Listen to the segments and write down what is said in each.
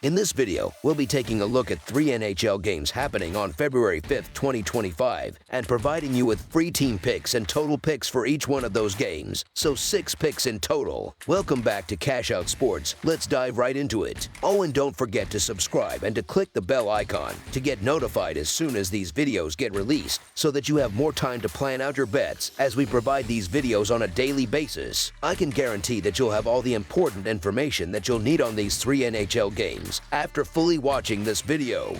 In this video, we'll be taking a look at 3 NHL games happening on February 5th, 2025, and providing you with free team picks and total picks for each one of those games, so 6 picks in total. Welcome back to Cash Out Sports. Let's dive right into it. Oh, and don't forget to subscribe and to click the bell icon to get notified as soon as these videos get released, so that you have more time to plan out your bets as we provide these videos on a daily basis. I can guarantee that you'll have all the important information that you'll need on these 3 NHL games after fully watching this video.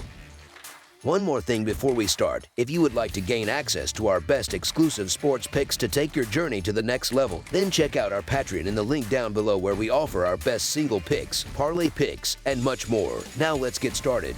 One more thing before we start. If you would like to gain access to our best exclusive sports picks to take your journey to the next level, then check out our Patreon in the link down below, where we offer our best single picks, parlay picks, and much more. Now let's get started.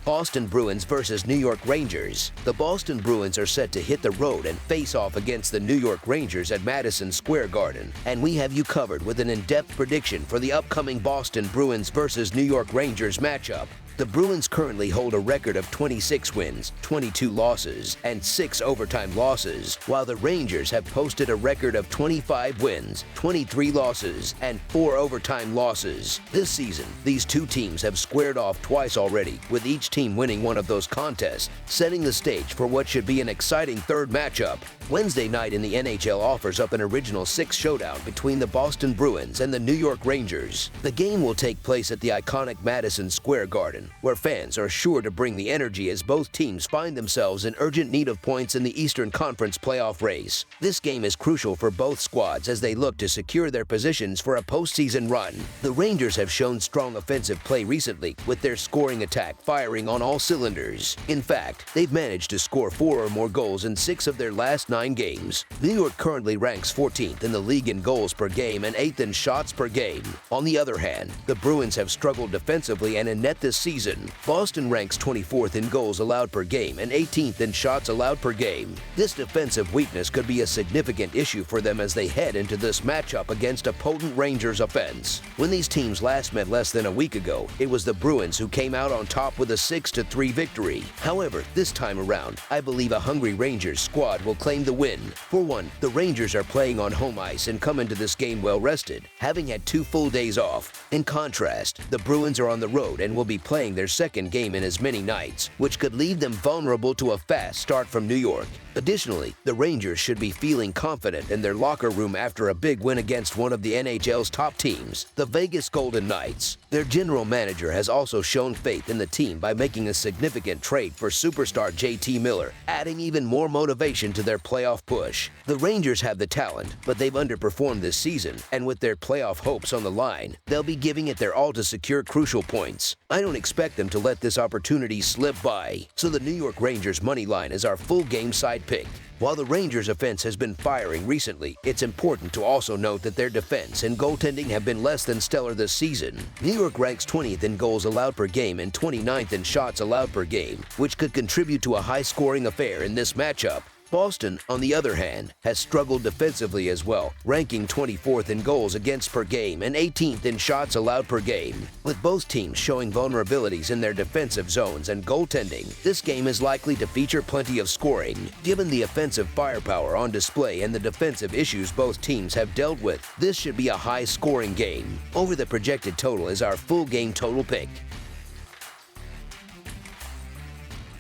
Boston Bruins versus New York Rangers. The Boston Bruins are set to hit the road and face off against the New York Rangers at Madison Square Garden, and we have you covered with an in-depth prediction for the upcoming Boston Bruins versus New York Rangers matchup. The Bruins currently hold a record of 26 wins, 22 losses, and 6 overtime losses, while the Rangers have posted a record of 25 wins, 23 losses, and 4 overtime losses. This season, these two teams have squared off twice already, with each team winning one of those contests, setting the stage for what should be an exciting third matchup. Wednesday night in the NHL offers up an original 6 showdown between the Boston Bruins and the New York Rangers. The game will take place at the iconic Madison Square Garden, where fans are sure to bring the energy as both teams find themselves in urgent need of points in the Eastern Conference playoff race. This game is crucial for both squads as they look to secure their positions for a postseason run. The Rangers have shown strong offensive play recently, with their scoring attack firing on all cylinders. In fact, they've managed to score 4 or more goals in 6 of their last 9 games. New York currently ranks 14th in the league in goals per game and 8th in shots per game. On the other hand, the Bruins have struggled defensively and in net this season. Boston ranks 24th in goals allowed per game and 18th in shots allowed per game. This defensive weakness could be a significant issue for them as they head into this matchup against a potent Rangers offense. When these teams last met less than a week ago, it was the Bruins who came out on top with a 6-3 victory. However, this time around, I believe a hungry Rangers squad will claim the win. For one, the Rangers are playing on home ice and come into this game well rested, having had 2 full days off. In contrast, the Bruins are on the road and will be playing their second game in as many nights, which could leave them vulnerable to a fast start from New York. Additionally, the Rangers should be feeling confident in their locker room after a big win against one of the NHL's top teams, the Vegas Golden Knights. Their general manager has also shown faith in the team by making a significant trade for superstar JT Miller, adding even more motivation to their playoff push. The Rangers have the talent, but they've underperformed this season, and with their playoff hopes on the line, they'll be giving it their all to secure crucial points. I don't expect them to let this opportunity slip by, so the New York Rangers money line is our full game side pick. While the Rangers' offense has been firing recently, it's important to also note that their defense and goaltending have been less than stellar this season. New York ranks 20th in goals allowed per game and 29th in shots allowed per game, which could contribute to a high-scoring affair in this matchup. Boston, on the other hand, has struggled defensively as well, ranking 24th in goals against per game and 18th in shots allowed per game. With both teams showing vulnerabilities in their defensive zones and goaltending, this game is likely to feature plenty of scoring. Given the offensive firepower on display and the defensive issues both teams have dealt with, this should be a high-scoring game. Over the projected total is our full game total pick.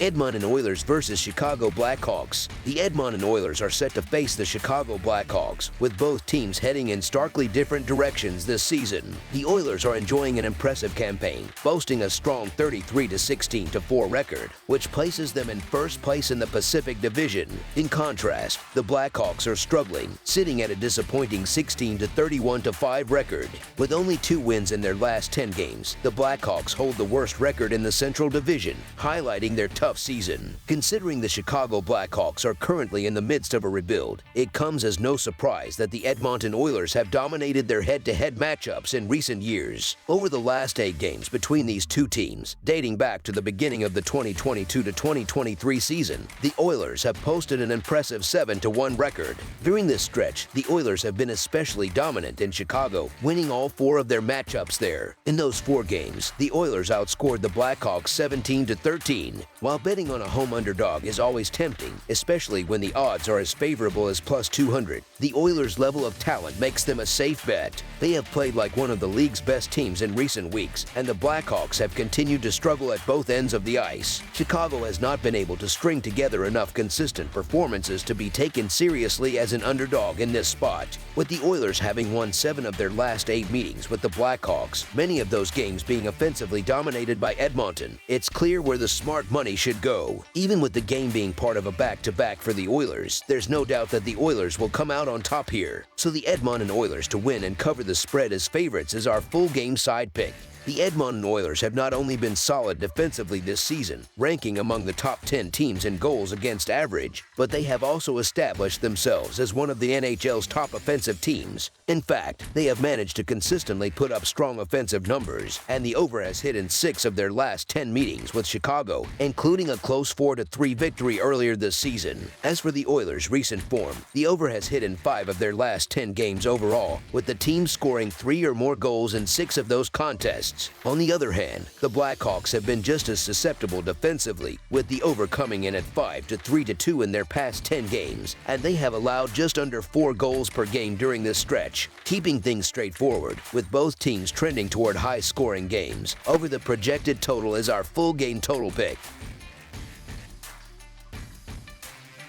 Edmonton Oilers versus Chicago Blackhawks. The Edmonton Oilers are set to face the Chicago Blackhawks, with both teams heading in starkly different directions this season. The Oilers are enjoying an impressive campaign, boasting a strong 33-16-4 record, which places them in first place in the Pacific Division. In contrast, the Blackhawks are struggling, sitting at a disappointing 16-31-5 record. With only 2 wins in their last 10 games, the Blackhawks hold the worst record in the Central Division, highlighting their tough season. Considering the Chicago Blackhawks are currently in the midst of a rebuild, it comes as no surprise that the Edmonton Oilers have dominated their head-to-head matchups in recent years. Over the last 8 games between these two teams, dating back to the beginning of the 2022-2023 season, the Oilers have posted an impressive 7-1 record. During this stretch, the Oilers have been especially dominant in Chicago, winning all 4 of their matchups there. In those 4 games, the Oilers outscored the Blackhawks 17-13, while betting on a home underdog is always tempting, especially when the odds are as favorable as plus 200, the Oilers' level of talent makes them a safe bet. They have played like one of the league's best teams in recent weeks, and the Blackhawks have continued to struggle at both ends of the ice. Chicago has not been able to string together enough consistent performances to be taken seriously as an underdog in this spot. With the Oilers having won 7 of their last 8 meetings with the Blackhawks, many of those games being offensively dominated by Edmonton, it's clear where the smart money should go. Even with the game being part of a back-to-back for the Oilers, there's no doubt that the Oilers will come out on top here. So the Edmonton Oilers to win and cover the spread as favorites is our full game side pick. The Edmonton Oilers have not only been solid defensively this season, ranking among the top 10 teams in goals against average, but they have also established themselves as one of the NHL's top offensive teams. In fact, they have managed to consistently put up strong offensive numbers, and the over has hit in 6 of their last 10 meetings with Chicago, including a close 4-3 victory earlier this season. As for the Oilers' recent form, the over has hit in 5 of their last 10 games overall, with the team scoring 3 or more goals in 6 of those contests. On the other hand, the Blackhawks have been just as susceptible defensively, with the over coming in at 5 to 3-2 in their past 10 games, and they have allowed just under 4 goals per game during this stretch, keeping things straightforward, with both teams trending toward high-scoring games. Over the projected total is our full game total pick.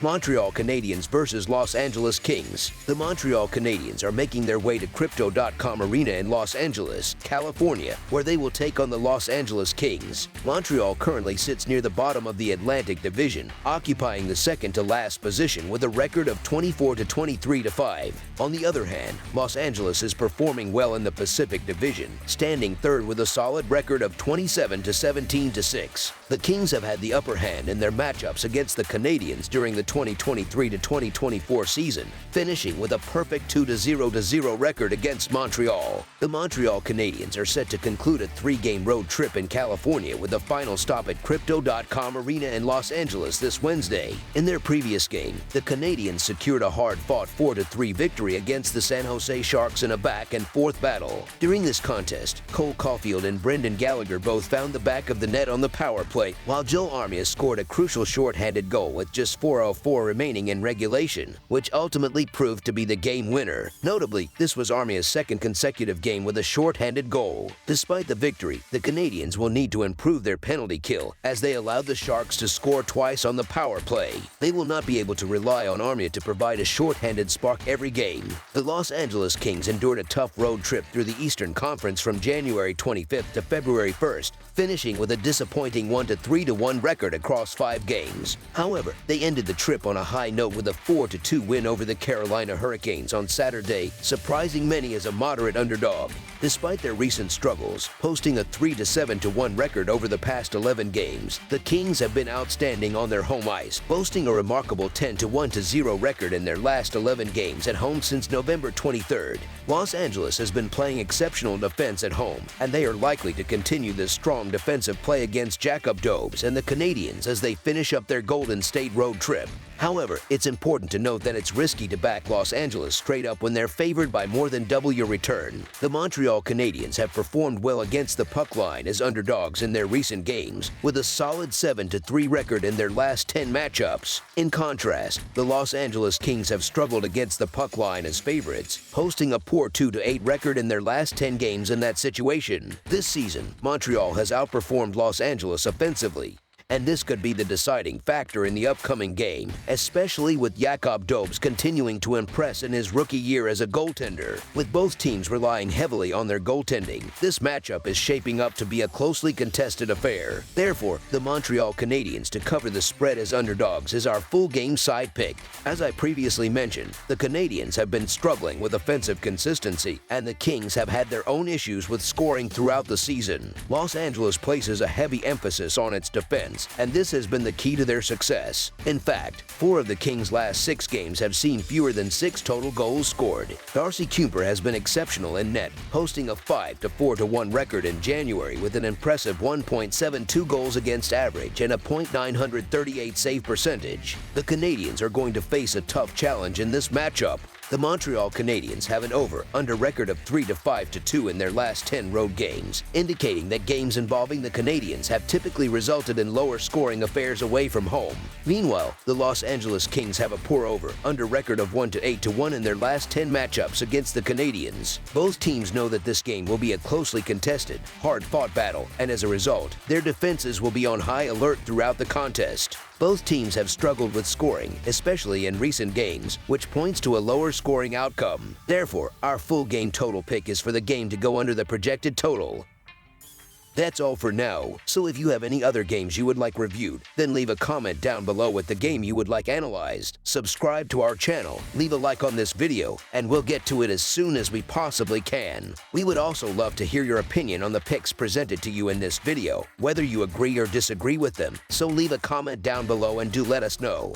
Montreal Canadiens versus Los Angeles Kings. The Montreal Canadiens are making their way to Crypto.com Arena in Los Angeles, California, where they will take on the Los Angeles Kings. Montreal currently sits near the bottom of the Atlantic Division, occupying the second-to-last position with a record of 24-23-5. On the other hand, Los Angeles is performing well in the Pacific Division, standing third with a solid record of 27-17-6. The Kings have had the upper hand in their matchups against the Canadiens during the 2023-2024 season, finishing with a perfect 2-0 record against Montreal. The Montreal Canadiens are set to conclude a 3-game road trip in California with a final stop at Crypto.com Arena in Los Angeles this Wednesday. In their previous game, the Canadiens secured a hard-fought 4-3 victory against the San Jose Sharks in a back-and-forth battle. During this contest, Cole Caulfield and Brendan Gallagher both found the back of the net on the power play, while Joe Armia scored a crucial short-handed goal with just 4:04 remaining in regulation, which ultimately proved to be the game winner. Notably, this was Armia's second consecutive game with a short-handed goal. Despite the victory, the Canadiens will need to improve their penalty kill, as they allowed the Sharks to score twice on the power play. They will not be able to rely on Armia to provide a short-handed spark every game. The Los Angeles Kings endured a tough road trip through the Eastern Conference from January 25th to February 1st, finishing with a disappointing 1-3-1 record across 5 games. However, they ended the trip on a high note with a 4-2 win over the Carolina Hurricanes on Saturday, surprising many as a moderate underdog. Despite their recent struggles, posting a 3-7-1 record over the past 11 games, the Kings have been outstanding on their home ice, boasting a remarkable 10-1-0 record in their last 11 games at home since November 23rd. Los Angeles has been playing exceptional defense at home, and they are likely to continue this strong defensive play against Jacob Dobes and the Canadiens as they finish up their Golden State road trip. However, it's important to note that it's risky to back Los Angeles straight up when they're favored by more than double your return. The Montreal Canadiens have performed well against the puck line as underdogs in their recent games, with a solid 7-3 record in their last 10 matchups. In contrast, the Los Angeles Kings have struggled against the puck line as favorites, posting a poor 2-8 record in their last 10 games in that situation. This season, Montreal has outperformed Los Angeles offensively, and this could be the deciding factor in the upcoming game, especially with Jacob Dobes continuing to impress in his rookie year as a goaltender. With both teams relying heavily on their goaltending, this matchup is shaping up to be a closely contested affair. Therefore, the Montreal Canadiens to cover the spread as underdogs is our full game side pick. As I previously mentioned, the Canadiens have been struggling with offensive consistency, and the Kings have had their own issues with scoring throughout the season. Los Angeles places a heavy emphasis on its defense, and this has been the key to their success. In fact, 4 of the Kings' last 6 games have seen fewer than 6 total goals scored. Darcy Kuemper has been exceptional in net, posting a 5-4-1 record in January with an impressive 1.72 goals against average and a .938 save percentage. The Canadiens are going to face a tough challenge in this matchup. The Montreal Canadiens have an over-under record of 3-5-2 in their last 10 road games, indicating that games involving the Canadiens have typically resulted in lower-scoring affairs away from home. Meanwhile, the Los Angeles Kings have a pour over-under record of 1-8-1 in their last 10 matchups against the Canadiens. Both teams know that this game will be a closely contested, hard-fought battle, and as a result, their defenses will be on high alert throughout the contest. Both teams have struggled with scoring, especially in recent games, which points to a lower scoring outcome. Therefore, our full game total pick is for the game to go under the projected total. That's all for now, so if you have any other games you would like reviewed, then leave a comment down below with the game you would like analyzed. Subscribe to our channel, leave a like on this video, and we'll get to it as soon as we possibly can. We would also love to hear your opinion on the picks presented to you in this video, whether you agree or disagree with them, so leave a comment down below and do let us know.